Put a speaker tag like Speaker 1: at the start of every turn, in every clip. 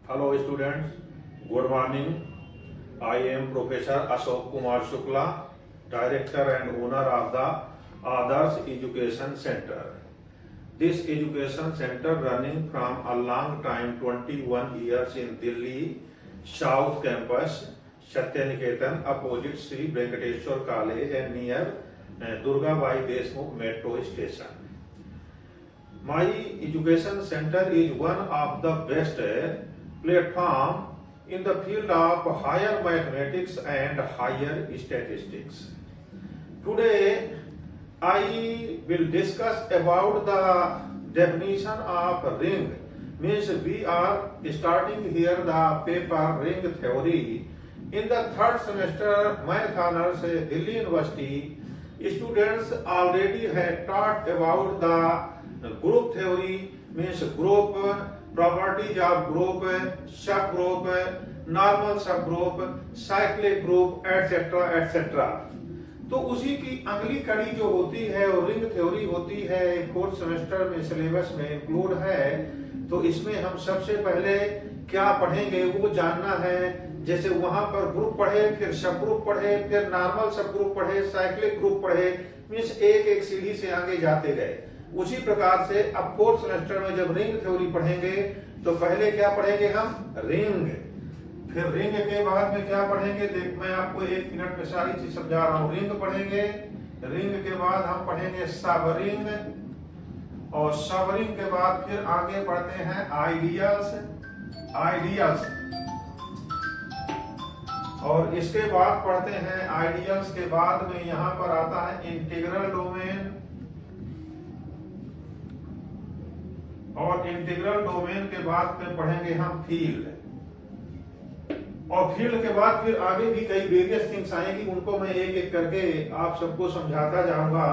Speaker 1: Hello students, good morning. I am Professor Ashok Kumar Shukla, Director and owner of the Adarsh Education Center. This education center running from a long time, 21 years in Delhi, South Campus, Satyaniketan, opposite Sri Venkateshwar College and near Durga Bai Deshmukh Metro Station. My education center is one of the best platform in the field of higher mathematics and higher statistics. Today, I will discuss about the definition of ring. Means we are starting here the paper ring theory. In the third semester, Math Honors, Delhi University, students already had taught about the group theory, means group, properties of group, subgroup, normal subgroup, cyclic group, etc. etc. तो उसी की अगली कड़ी जो होती है और ring theory होती है, फोर्थ सेमेस्टर में सिलेबस में इंक्लूड है। तो इसमें हम सबसे पहले क्या पढ़ेंगे वो जानना है। जैसे वहां पर ग्रुप पढ़े, फिर सब ग्रुप पढ़े, फिर नॉर्मल सब ग्रुप पढ़े, साइक्लिक ग्रुप पढ़े, मीन्स एक एक सीढ़ी से आगे जाते गए। उसी प्रकार से अब फोर्थ सेमेस्टर में जब रिंग थ्योरी पढ़ेंगे तो पहले क्या पढ़ेंगे हम, रिंग। फिर रिंग के बाद में क्या पढ़ेंगे, देख मैं आपको 1 मिनट में सारी चीज समझा रहा हूँ। रिंग पढ़ेंगे, रिंग के बाद हम पढ़ेंगे सब रिंग, और सब रिंग के बाद फिर आगे बढ़ते हैं आइडियल्स, आइडियल्स, और इसके बाद पढ़ते हैं आइडियल्स के बाद में यहाँ पर आता है इंटीग्रल डोमेन, और इंटीग्रल डोमेन के बाद में पढ़ेंगे हम फील्ड, और फील्ड के बाद फिर आगे भी कई वेरियस थिंग्स आएंगी, उनको मैं एक एक करके आप सबको समझाता जाऊंगा।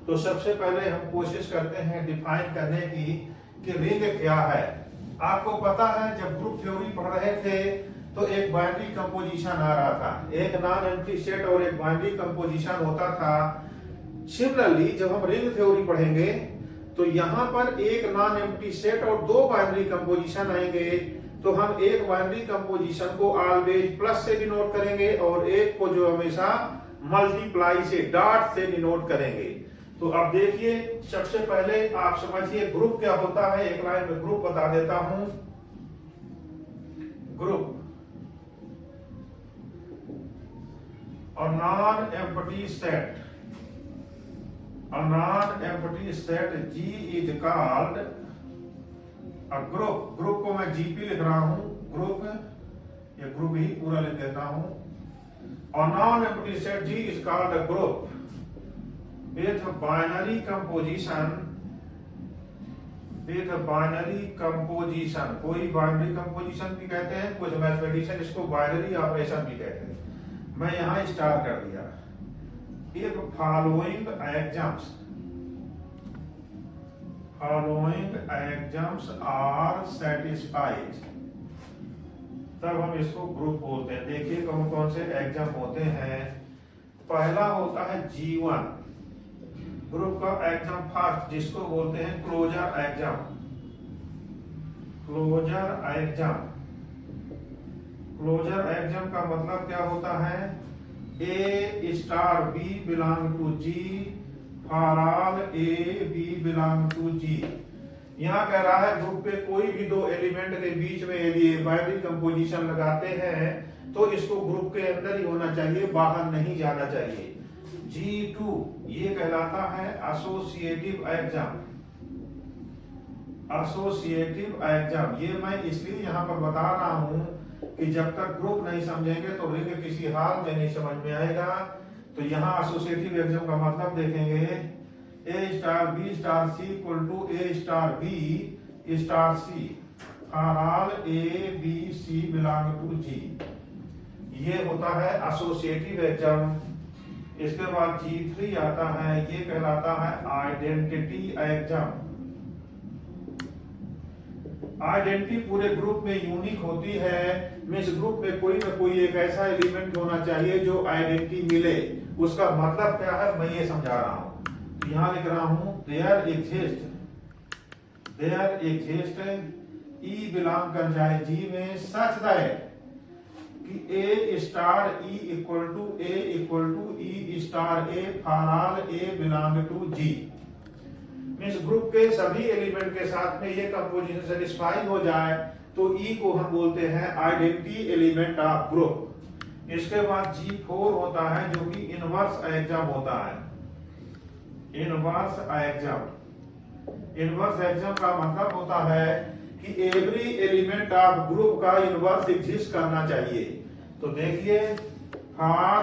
Speaker 1: तो सबसे पहले हम कोशिश करते हैं डिफाइन करने की कि रिंग क्या है। आपको पता है जब ग्रुप थ्योरी पढ़ रहे थे तो एक बाइनरी कंपोजिशन आ रहा था, एक नॉन एम्प्टी सेट और एक बाइनरी कंपोजिशन होता था। सिमिलरली जब हम रिंग थ्योरी पढ़ेंगे तो यहाँ पर एक नॉन एम्प्टी सेट और 2 बाइनरी कंपोजिशन आएंगे। तो हम एक बाइनरी कंपोजिशन को ऑलवेज प्लस से डिनोट करेंगे और एक को जो हमेशा मल्टीप्लाई से, डॉट से डिनोट करेंगे। तो अब देखिए, सबसे पहले आप समझिए ग्रुप क्या होता है। एक लाइन में ग्रुप बता देता हूं। ग्रुप और non empty set, a non-empty set G is called a group। Group को मैं GP लिख रहा हूं, ग्रुप, ये ग्रुप ही पूरा लिख देता हूं। और non-empty set G is called a group with binary composition, with binary composition। कोई बाइनरी कंपोजिशन भी कहते हैं, कुछ मैथमेटिशियन इसको बाइनरी ऑपरेशन भी कहते हैं। मैं यहां स्टार कर दिया। If following exams are satisfied, तब हम इसको ग्रुप बोलते हैं। देखिए कौन कौन से एग्जाम होते हैं। पहला होता है G1 ग्रुप का एग्जाम फर्स्ट, जिसको बोलते हैं closure exam. Closure exam, closure exam का मतलब क्या होता है, A star B belong to G for all A B belong to G। यहाँ कह रहा है ग्रुप पे कोई भी 2 एलिमेंट के बीच में यदि बाइनरी कंपोजिशन लगाते हैं तो इसको ग्रुप के अंदर ही होना चाहिए, बाहर नहीं जाना चाहिए। G2 ये कहलाता है एसोसिएटिव एग्जाम। एसोसिएटिव एग्जाम ये मैं इसलिए यहाँ पर बता रहा हूँ कि जब तक ग्रुप नहीं समझेंगे तो रिंग किसी हाल में नहीं समझ में आएगा। तो यहाँ एसोसिएटिव एग्जाम का मतलब देखेंगे, A star B star C equal to A star B star C for all A B C belong to G। ये होता है एसोसिएटिव एग्जाम। इसके बाद G3 आता है, ये कहलाता है आइडेंटिटी एग्जाम। आइडेंटिटी पूरे ग्रुप में यूनिक होती है, मींस ग्रुप में कोई ना कोई एक ऐसा एलिमेंट होना चाहिए जो आइडेंटिटी मिले। उसका मतलब क्या है मैं ये समझा रहा हूं। तो यहां लिख रहा हूं देयर एग्जिस्ट ई बिलोंग कर जाए जी में, सच दैट कि A star E equal to E star A for all A belong to G. Means group के सभी एलिमेंट के साथ में ये कंपोजिशन सेटिस्फाई हो जाए तो ई को हम बोलते हैं आइडेंटिटी एलिमेंट ऑफ ग्रुप। इसके बाद G4 होता है जो कि इनवर्स एग्जाम होता है। इनवर्स एग्जाम का मतलब होता है कि एवरी एलिमेंट ऑफ ग्रुप का इनवर्स एग्जिस्ट करना चाहिए। तो देखिए, for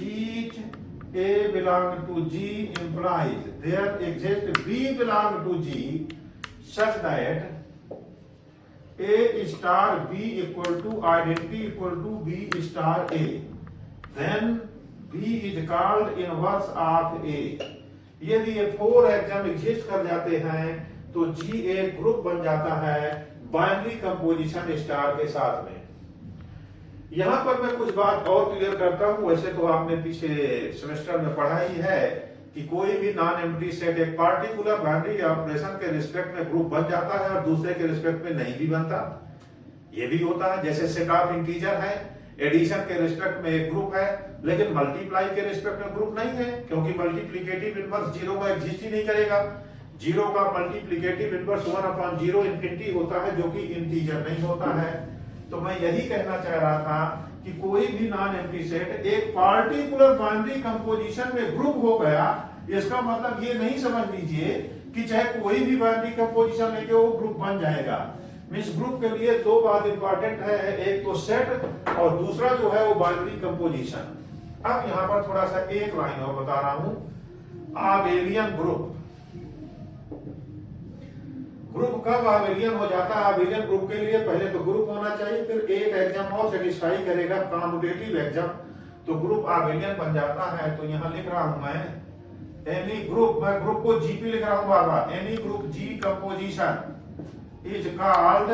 Speaker 1: each A belong to G implies there exists B belong to G such that A star B equal to identity equal to B star A. Then B is called inverse of A. यदि ये 4 exam exist कर जाते हैं तो G एक group बन जाता है बाइनरी कंपोजिशन स्टार के साथ में। यहां पर मैं कुछ बात और क्लियर करता हूं। वैसे तो आपने पिछले सेमेस्टर में पढ़ा ही है कि कोई भी नॉन एम्प्टी सेट एक पार्टिकुलर बाइनरी ऑपरेशन के रिस्पेक्ट में ग्रुप बन जाता है और दूसरे के रिस्पेक्ट में नहीं भी बनता। ये भी होता है, जैसे सेट ऑफ इंटीजर है, एडिशन के रिस्पेक्ट में एक ग्रुप है लेकिन मल्टीप्लाई के रिस्पेक्ट में ग्रुप नहीं है, क्योंकि मल्टीप्लिकेटिव इनवर्स 0 का एग्जिस्ट ही नहीं करेगा। 0 का मल्टीप्लिकेटिव इनवर्स 1/0 इंफिनिटी होता है जो कि इंटीजर नहीं होता है। तो मैं यही कहना चाह रहा था कि कोई भी नॉन एम्प्टी सेट एक पार्टिकुलर बाइनरी कंपोजिशन में ग्रुप हो गया, इसका मतलब ये नहीं समझ लीजिए कि चाहे कोई भी बाइनरी कंपोजिशन लेके वो ग्रुप बन जाएगा। इस ग्रुप के लिए 2 बात इंपॉर्टेंट है, एक तो सेट और दूसरा जो है वो बाइनरी कंपोजिशन। अब यहां पर थोड़ा सा एक लाइन और बता रहा हूं। आबेलियन ग्रुप कब आबेलियन हो जाता है? आबेलियन ग्रुप के लिए पहले तो ग्रुप होना चाहिए, फिर एक एग्जाम और सेटिस्फाई करेगा कम्यूटेटिव एग्जाम, तो ग्रुप आबेलियन बन जाता है। तो यहां लिख रहा हूं मैं एनी ग्रुप, मैं ग्रुप को जीपी लिख रहा हूं बाबा। Any group G composition is called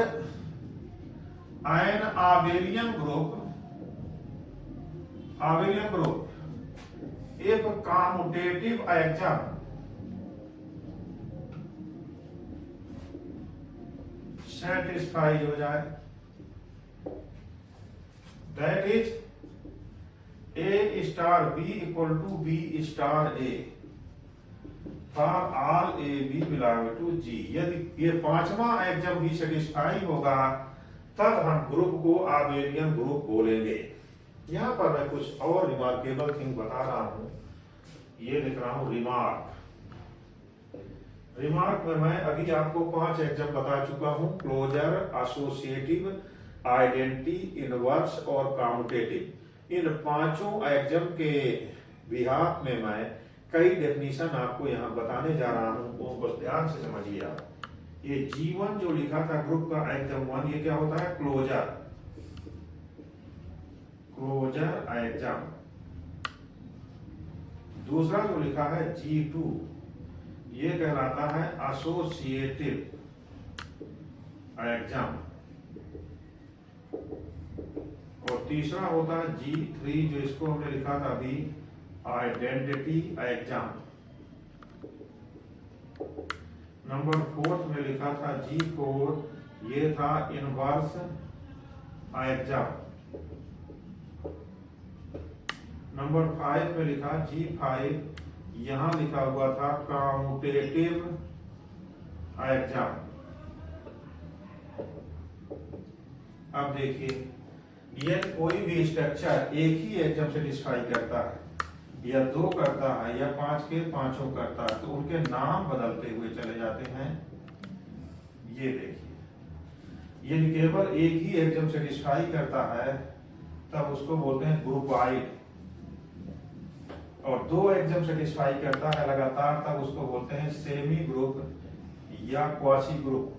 Speaker 1: an abelian group if commutative axiom satisfy हो जाए। That is A star B equal to B star A for all A B belong to G. यदि ये 5वां exam भी satisfy होगा तब हम group को आबेलियन ग्रुप बोलेंगे। यहां पर मैं कुछ और रिमार्केबल थिंग बता रहा हूं। ये लिख रहा हूं रिमार्क में मैं अभी आपको 5 एग्जाम बता चुका हूं, क्लोजर, एसोसिएटिव, आइडेंटिटी, इनवर्स और कम्यूटेटिव। इन 5 एग्जाम के बिहाफ में मैं कई डेफिनेशन आपको यहां बताने जा रहा हूं, वो बस ध्यान से समझिए आप। ये G1 जो लिखा था ग्रुप का एग्जाम 1, ये क्या होता है? Closure axiom. दूसरा जो लिखा है G2, ये कहलाता है एसोसिएटिव एग्जाम। और तीसरा होता है G3 जो इसको हमने लिखा था अभी, आइडेंटिटी एग्जाम। नंबर 4 में लिखा था G4, ये था इनवर्स एग्जाम। नंबर 5 में लिखा G5, यहां लिखा हुआ था कम्यूटेटिव एग्जाम। अब देखिए, यदि कोई भी स्ट्रक्चर एक ही एग्जाम सेटिस्फाई करता है या 2 करता है या 5 के 5 करता है तो उनके नाम बदलते हुए चले जाते हैं। ये देखिए, यदि केवल एक ही एग्जाम सेटिस्फाई करता है तब उसको बोलते हैं ग्रुप वाइड, और 2 एग्जाम सेटिस्फाई करता है लगातार तब उसको बोलते हैं सेमी ग्रुप या क्वासी ग्रुप,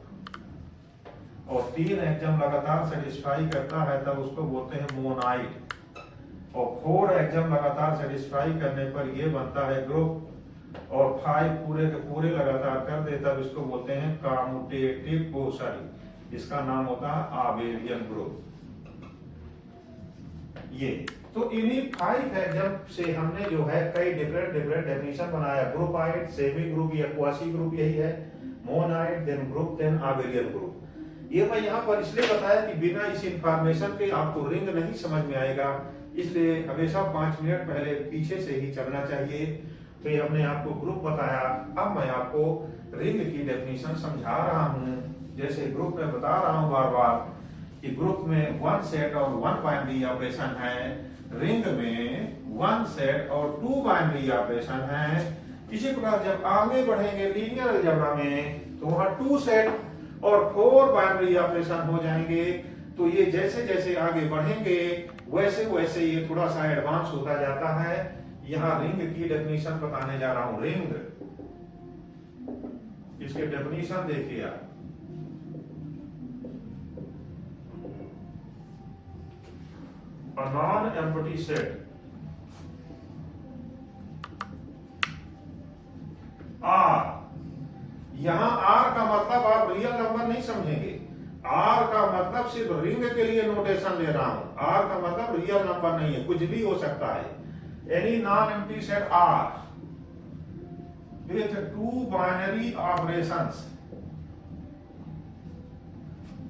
Speaker 1: और 3 एग्जाम लगातार सेटिस्फाई करता है तब उसको बोलते हैं मोनाइड, और 4 एग्जाम लगातार सेटिस्फाई करने पर ये बनता है ग्रुप, और 5 पूरे के पूरे लगातार कर दे तब इसको बोलते हैं कम्यूटेटिव सॉरी, इसका नाम होता है आबेलियन ग्रुप। ये तो इन्हीं 5 एग्जाम से हमने जो है कई डिफरेंट डेफिनेशन बनाया। ग्रुपाइड, सेमी ग्रुप या क्वासी ग्रुप, यही है monoid, then group, then abelian group. ये मैं यहाँ पर इसलिए बताया कि बिना इस इंफॉर्मेशन के आपको रिंग नहीं समझ में आएगा, इसलिए हमेशा 5 मिनट पहले पीछे से ही चलना चाहिए। तो ये हमने आपको ग्रुप बताया, अब मैं आपको रिंग की डेफिनेशन समझा रहा हूँ। जैसे ग्रुप में बता रहा हूँ बार बार कि ग्रुप में 1 सेट और 1 बाइनरी ऑपरेशन है, रिंग में 1 सेट और 2 बाइनरी ऑपरेशन है। इसी प्रकार जब आगे बढ़ेंगे लीनियर अलजेब्रा में तो वहां 2 सेट और 4 बाइनरी ऑपरेशन हो जाएंगे। तो ये जैसे जैसे आगे बढ़ेंगे वैसे वैसे ये थोड़ा सा एडवांस होता जाता है। यहाँ रिंग की डेफिनेशन बताने जा रहा हूं। रिंग, इसके डेफिनेशन देखिए आप। A non-empty set R, यहां R का मतलब आप रियल नंबर नहीं समझेंगे। R का मतलब सिर्फ रिंग के लिए नोटेशन ले रहा हूं। R का मतलब रियल नंबर नहीं है, कुछ भी हो सकता है। Any non empty set R with 2 binary operations,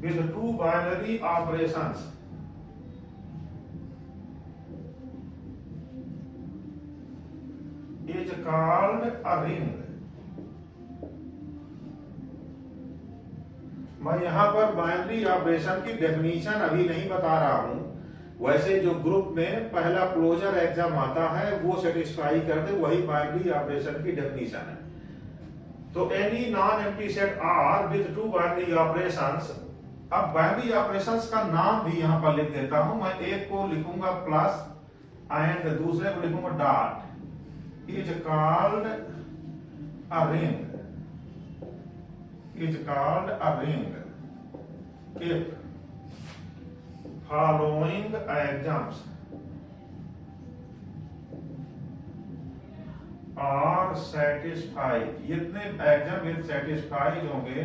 Speaker 1: with 2 binary operations is called a ring। मैं यहां पर बाइनरी ऑपरेशन की डेफिनेशन अभी नहीं बता रहा हूं। वैसे जो ग्रुप में पहला क्लोजर एग्जाम आता है वो सेटिस्फाई कर दे, वही बाइनरी ऑपरेशन की डेफिनेशन है। तो any non empty set R with 2 binary operations. अब बाइनरी ऑपरेशंस का नाम भी यहां पर लिख देता हूं। मैं एक को लिखूंगा प्लस एंड दूसरे को लिखूंगा dot. is called a ring, is called a ring if following exams are satisfied। इतने एग्जाम यदि सेटिस्फाइड होंगे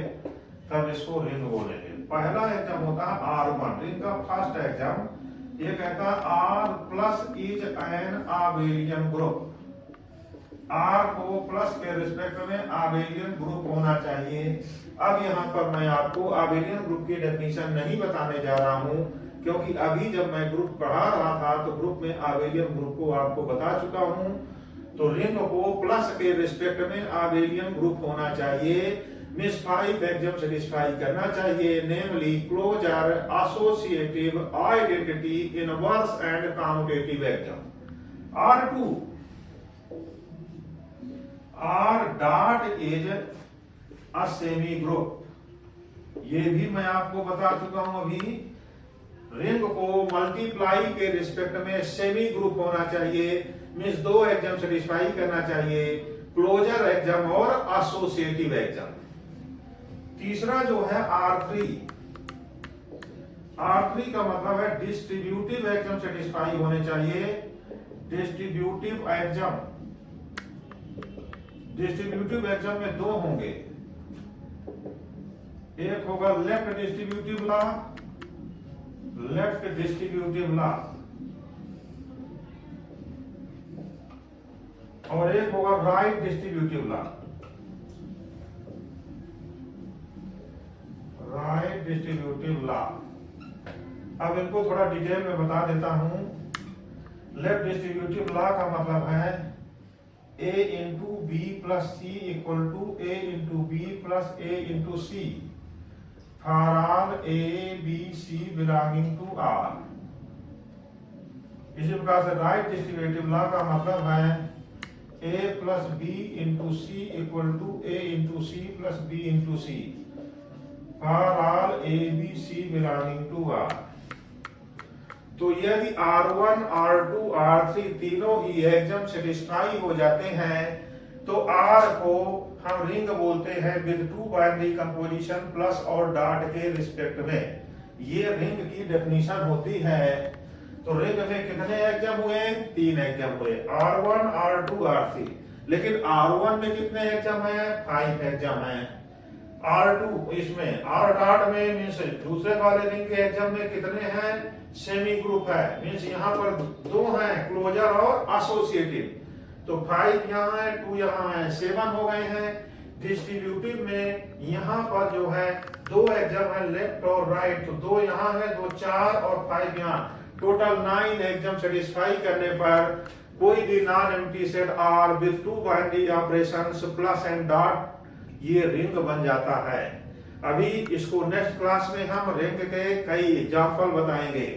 Speaker 1: तब इसको रिंग बोलेंगे। पहला एग्जाम होता है R1, रिंग का फर्स्ट एग्जाम। ये कहता है R plus is an abelian group. R को प्लस के रिस्पेक्ट में आबेलियन ग्रुप होना चाहिए। अब यहाँ पर मैं आपको आबेलियन ग्रुप की डेफिनेशन नहीं बताने जा रहा हूँ, क्योंकि अभी जब मैं ग्रुप पढ़ा रहा था तो ग्रुप में आबेलियन ग्रुप को आपको बता चुका हूँ। तो रिंग को प्लस के रिस्पेक्ट में आबेलियन ग्रुप होना चाहिए। मिस 5 एग्जाम सेटिस्फाई करना चाहिए, namely closure, associative, identity, inverse and commutative axiom. R2 R dot is a semi group. ये भी मैं आपको बता चुका हूं अभी। रिंग को मल्टीप्लाई के रिस्पेक्ट में सेमी ग्रुप होना चाहिए, मींस 2 एग्जाम सेटिस्फाई करना चाहिए, क्लोजर एग्जाम और एसोसिएटिव एग्जाम। तीसरा जो है R3, R3 का मतलब है डिस्ट्रीब्यूटिव एग्जाम सेटिस्फाई होने चाहिए। डिस्ट्रीब्यूटिव एग्जाम, डिस्ट्रीब्यूटिव एग्जाम में 2 होंगे। एक होगा left distributive law, left distributive law, और एक होगा right distributive law, right distributive law. अब इनको थोड़ा डिटेल में बता देता हूं। लेफ्ट डिस्ट्रीब्यूटिव लॉ का मतलब है A into B plus C equal to A into B plus A into C for all A, B, C belonging to R। इसी प्रकार से राइट डिस्ट्रीब्यूटिव लॉ का मतलब है A plus B into C equal to A into C plus B into C for all A, B, C belonging to R। तो यदि R1, R2, R3 तीनों ही exam satisfy हो जाते हैं तो R को हम रिंग बोलते हैं विद 2 बाइनरी कंपोजिशन प्लस और डॉट के रिस्पेक्ट में। ये रिंग की डेफिनेशन होती है। तो रिंग में कितने एग्जाम हुए? 3 एग्जाम हुए, R1, R2, R3। लेकिन R1 में कितने एग्जाम है? 5 एग्जाम है। R2 इसमें R डॉट में मीन्स दूसरे वाले रिंग के एग्जाम में कितने हैं? सेमी ग्रुप है, मीन्स यहाँ पर 2 हैं, क्लोजर और एसोसिएटिव। तो 5 यहाँ है, 2 यहाँ है, 7 हो गए हैं। डिस्ट्रीब्यूटिव में यहाँ पर जो है 2 एग्जाम है, लेफ्ट और राइट, तो 2 यहाँ है, 2 4 और 5 यहाँ, टोटल 9 एग्जाम सेटिस्फाई करने पर कोई भी non empty set R with 2 binary operations plus and dot ये रिंग बन जाता है। अभी इसको नेक्स्ट क्लास में हम रिंग के कई एग्जाम्पल बताएंगे।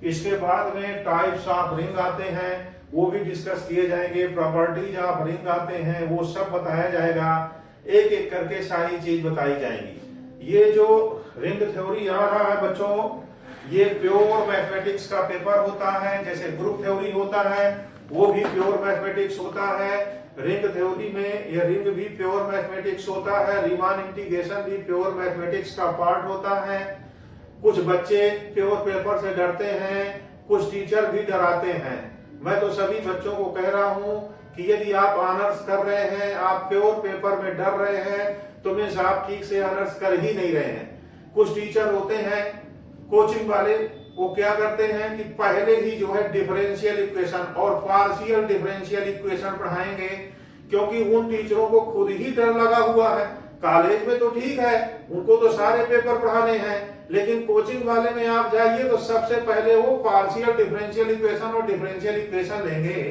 Speaker 1: इसके बाद में टाइप्स ऑफ रिंग आते हैं, वो भी डिस्कस किए जाएंगे, प्रॉपर्टीज ऑफ रिंग आते हैं, वो सब बताया जाएगा, एक एक करके सारी चीज बताई जाएंगी। ये जो रिंग थ्योरी आ रहा है बच्चों, ये प्योर मैथमेटिक्स का पेपर होता है, जैसे ग्रुप थ्योरी होता है वो भी प्योर मैथमेटिक्स होता है। रिंग थ्योरी में ये रिंग भी प्योर मैथमेटिक्स होता है, रीमान इंटीग्रेशन भी प्योर मैथमेटिक्स का पार्ट होता है। कुछ बच्चे प्योर पेपर से डरते हैं, कुछ टीचर भी डराते हैं। मैं तो सभी बच्चों को कह रहा हूं कि यदि आप ऑनर्स कर रहे हैं, आप प्योर पेपर में डर रहे हैं, तो मीन्स आप ठीक से ऑनर्स कर ही नहीं रहे हैं। कुछ टीचर होते हैं कोचिंग वाले, वो क्या करते हैं कि पहले ही जो है डिफरेंशियल इक्वेशन और पार्शियल डिफरेंशियल इक्वेशन पढ़ाएंगे, क्योंकि उन टीचरों को खुद ही डर लगा हुआ है। कॉलेज में तो ठीक है, उनको तो सारे पेपर पढ़ाने हैं, लेकिन कोचिंग वाले में आप जाइए तो सबसे पहले वो पार्शियल डिफरेंशियल इक्वेशन और डिफरेंशियल इक्वेशन लेंगे,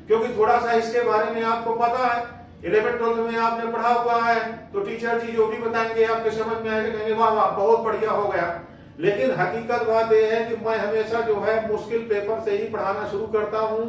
Speaker 1: क्योंकि थोड़ा सा इसके बारे में आपको पता है, 11th-12th में आपने पढ़ा हुआ है, तो टीचर जी जो भी बताएंगे आपके समझ में आएगा, कहेंगे वाह वाह बहुत बढ़िया हो गया। लेकिन हकीकत बात यह है कि मैं हमेशा जो है मुश्किल पेपर से ही पढ़ाना शुरू करता हूँ।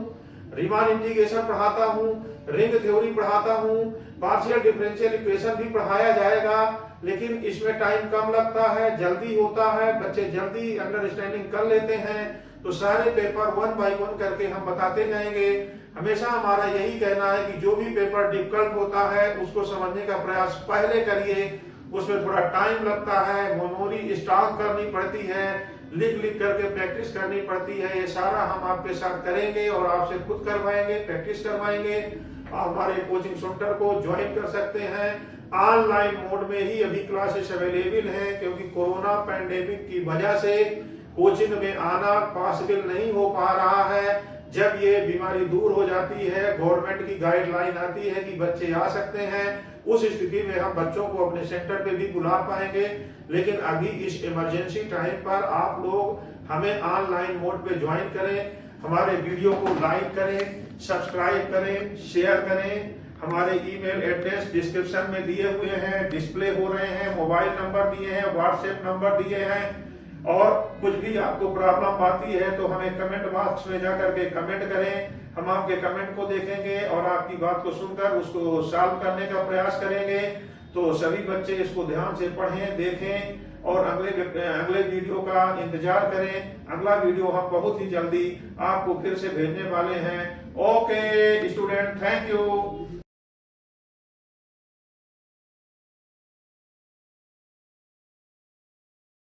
Speaker 1: रीमान इंटीग्रेशन पढ़ाता हूँ, रिंग थ्योरी पढ़ाता हूँ, पार्शियल डिफरेंशियल इक्वेशन भी पढ़ाया जाएगा, लेकिन इसमें टाइम कम लगता है, जल्दी होता है, बच्चे जल्दी अंडरस्टैंडिंग कर लेते हैं। तो सारे पेपर 1 बाय 1 करके हम बताते जाएंगे। हमेशा हमारा यही कहना है कि जो भी पेपर डिफिकल्ट होता है उसको समझने का प्रयास पहले करिए, उसमें थोड़ा टाइम लगता है, मेमोरी स्ट्रॉन्ग करनी पड़ती है, लिख लिख करके प्रैक्टिस करनी पड़ती है। ये सारा हम आपके साथ करेंगे और आपसे खुद करवाएंगे, प्रैक्टिस करवाएंगे। आप हमारे कोचिंग सेंटर को ज्वाइन कर सकते हैं। ऑनलाइन मोड में ही अभी क्लासेस अवेलेबल हैं, क्योंकि कोरोना पैंडेमिक की वजह से कोचिंग में आना पॉसिबल नहीं हो पा रहा है। जब ये बीमारी दूर हो जाती है, गवर्नमेंट की गाइडलाइन आती है कि बच्चे आ सकते हैं, उस स्थिति में हम बच्चों को अपने सेंटर पे भी बुला पाएंगे। लेकिन अभी इस इमरजेंसी टाइम पर आप लोग हमें ऑनलाइन मोड पे ज्वाइन करें, हमारे वीडियो को लाइक करें, सब्सक्राइब करें, शेयर करें। हमारे ईमेल एड्रेस डिस्क्रिप्शन में दिए हुए हैं, डिस्प्ले हो रहे हैं, मोबाइल नंबर दिए हैं, व्हाट्सएप नंबर दिए हैं। और कुछ भी आपको प्रॉब्लम आती है तो हमें कमेंट बॉक्स में जाकर के कमेंट करें, हम आपके कमेंट को देखेंगे और आपकी बात को सुनकर उसको सॉल्व करने का प्रयास करेंगे। तो सभी बच्चे इसको ध्यान से पढ़ें, देखें और अगले वीडियो का इंतजार करें। अगला वीडियो हम बहुत ही जल्दी आपको फिर से भेजने वाले हैं। Okay student, thank you.